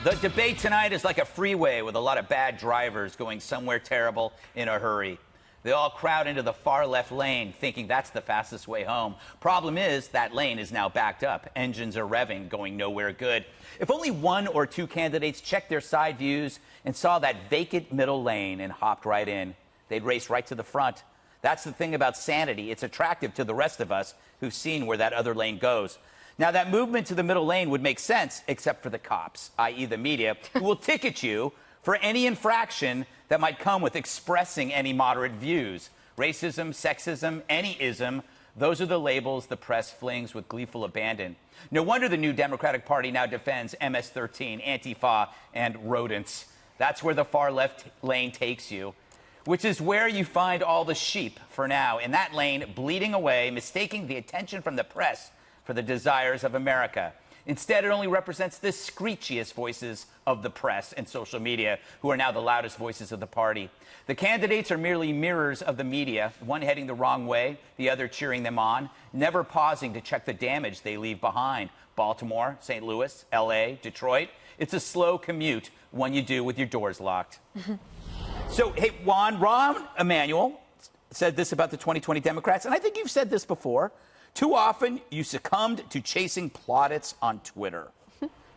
The debate tonight is like a freeway with a lot of bad drivers going somewhere terrible in a hurry. They all crowd into the far left lane thinking that's the fastest way home. Problem is, that lane is now backed up. Engines are revving, going nowhere good. If only one or two candidates checked their side views and saw that vacant middle lane and hopped right in, they'd race right to the front. That's the thing about sanity. It's attractive to the rest of us who've seen where that other lane goes. Now, that movement to the middle lane would make sense, except for the cops, i.e. the media, who will ticket you for any infraction that might come with expressing any moderate views. Racism, sexism, any ism, those are the labels the press flings with gleeful abandon. No wonder the new Democratic Party now defends MS-13, Antifa, and rodents. That's where the far left lane takes you, which is where you find all the sheep for now, in that lane, bleeding away, mistaking the attention from the press for the desires of America. Instead, it only represents the screechiest voices of the press and social media, who are now the loudest voices of the party. The candidates are merely mirrors of the media, one heading the wrong way, the other cheering them on, never pausing to check the damage they leave behind. Baltimore, St. Louis, L.A., Detroit. It's a slow commute, one you do with your doors locked. So, hey, Rahm Emanuel said this about the 2020 Democrats, and I think you've said this before. Too often, you succumbed to chasing plaudits on Twitter.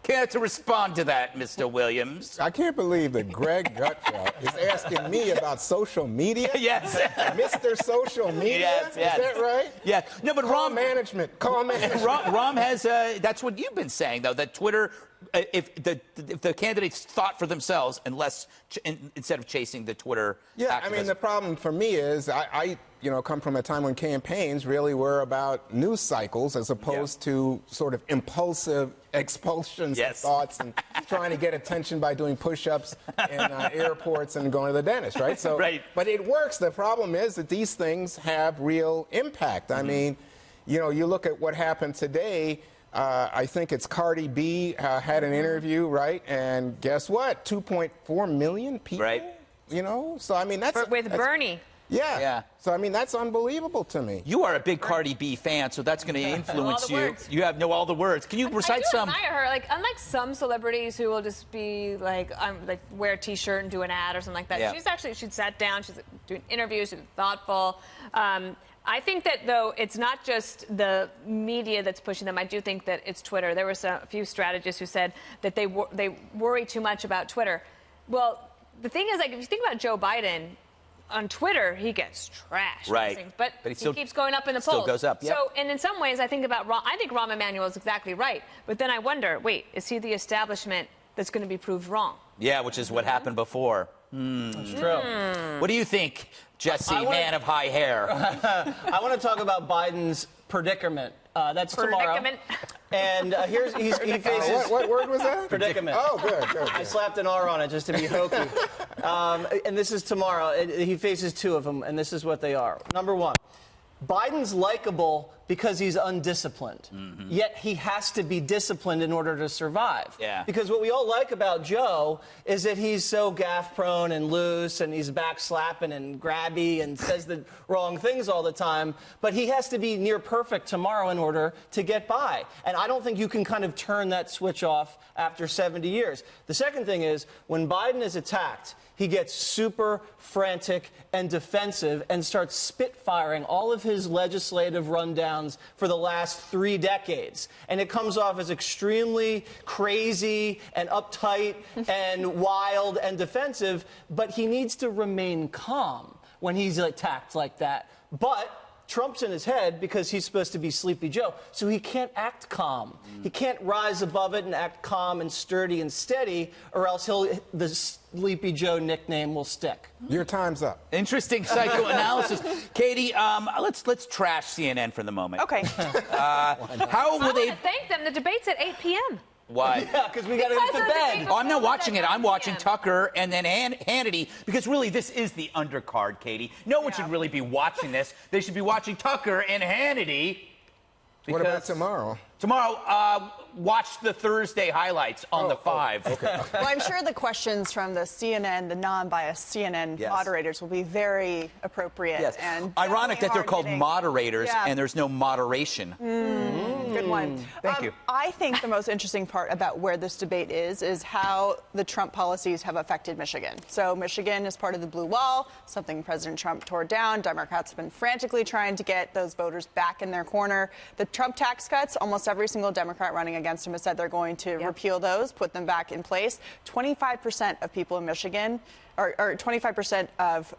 Care to respond to that, Mr. Williams? I can't believe that Greg Gutfeld is asking me about social media. Yes. Mr. Social Media? Yes, yes. Is that right? Yeah. No, but Call Rahm management. Rahm has, that's what you've been saying, though, that Twitter, if the candidates thought for themselves and instead of chasing the Twitter activism. I mean, the problem for me is I come from a time when campaigns really were about news cycles as opposed to sort of impulsive expulsions of thoughts and trying to get attention by doing push-ups in airports and going to the dentist, right? So, but it works. The problem is that these things have real impact. I mean, you look at what happened today. I think it's Cardi B had an interview, right? And guess what? 2.4 million people. Right. So I mean that's with Bernie. Yeah. So, I mean, that's unbelievable to me. You are a big Cardi B fan, so that's going to influence you. Words. You know all the words. Can you recite some? I admire her. Like, unlike some celebrities who will just be like wear a T-shirt and do an ad or something like that. Yeah. She sat down. She's doing interviews. She's thoughtful. I think that, though, it's not just the media that's pushing them. I do think that it's Twitter. There were a few strategists who said that they worry too much about Twitter. Well, the thing is, like, if you think about Joe Biden, on Twitter, he gets trashed. Right. But he keeps going up in the polls. Still goes up, So, and in some ways, I think Rahm Emanuel is exactly right. But then I wonder, wait, is he the establishment that's going to be proved wrong? Yeah, which is what happened before. That's true. What do you think, Jesse, man of high hair? I want to talk about Biden's predicament. That's tomorrow. And he faces... What word was that? Predicament. Oh, good. I slapped an R on it just to be hokey. And this is tomorrow. He faces two of them, and this is what they are. Number one, Biden's likable because he's undisciplined. Yet he has to be disciplined in order to survive. Yeah. Because what we all like about Joe is that he's so gaffe-prone and loose, and he's backslapping and grabby and says the wrong things all the time. But he has to be near perfect tomorrow in order to get by. And I don't think you can kind of turn that switch off after 70 years. The second thing is, when Biden is attacked, he gets super frantic and defensive and starts spitfiring all of his legislative rundowns for the last 3 decades. And it comes off as extremely crazy and uptight and wild and defensive, but he needs to remain calm when he's attacked like that. But Trump's in his head because he's supposed to be Sleepy Joe, so he can't act calm. He can't rise above it and act calm and sturdy and steady, or else the Sleepy Joe nickname will stick. Your time's up. Interesting psychoanalysis. Katie, let's trash CNN for the moment. Okay. How will they thank them? The debate's at 8 p.m. Why? Yeah, because we got to get to bed. Oh, I'm not watching it. I'm watching Tucker and then Hannity, because really this is the undercard, Katie. No one should really be watching this. They should be watching Tucker and Hannity. What about tomorrow? Tomorrow, watch the Thursday highlights on the 5. Okay. Well, I'm sure the questions from the CNN, the non-biased CNN moderators will be very appropriate. Yes. And ironic that they're called hard-hitting. moderators Yeah. and there's no moderation. Good one. Thank you. I think the most interesting part about where this debate is how the Trump policies have affected Michigan. So Michigan is part of the blue wall, something President Trump tore down. Democrats have been frantically trying to get those voters back in their corner. The Trump tax cuts, almost every single Democrat running against him has said they're going to repeal those, put them back in place. 25% of people in Michigan, or 25% of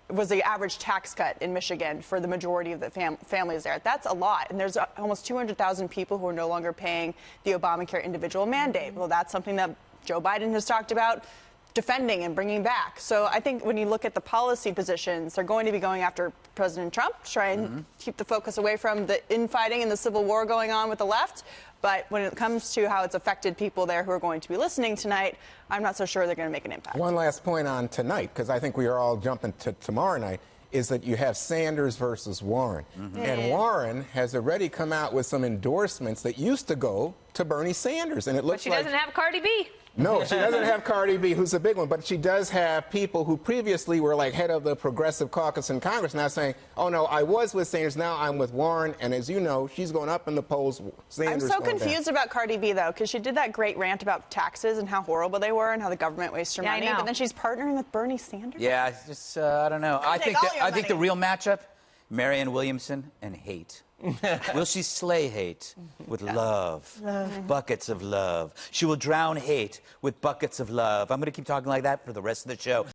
was the average tax cut in Michigan for the majority of the families there. That's a lot. And there's almost 200,000 people who are no longer paying the Obamacare individual mandate. Well, that's something that Joe Biden has talked about defending and bringing back. So I think when you look at the policy positions, they're going to be going after President Trump, try and keep the focus away from the infighting and the civil war going on with the left. But when it comes to how it's affected people there who are going to be listening tonight, I'm not so sure they're going to make an impact. One last point on tonight, because I think we are all jumping to tomorrow night, is that you have Sanders versus Warren. And Warren has already come out with some endorsements that used to go to Bernie Sanders. And it looks But she like... doesn't have Cardi B. No, she doesn't have Cardi B, who's a big one, but she does have people who previously were like head of the Progressive Caucus in Congress now saying, oh, no, I was with Sanders, now I'm with Warren, and as you know, she's going up in the polls. Sanders I'm so going confused down. about Cardi B, though, because she did that great rant about taxes and how horrible they were and how the government wastes your Yeah, I money, know. but then she's partnering with Bernie Sanders? Yeah, it's just, I don't know. I take all your think the money. real matchup, Marianne Williamson and hate. Will she slay hate with love? Buckets of love. She will drown hate with buckets of love. I'm going to keep talking like that for the rest of the show.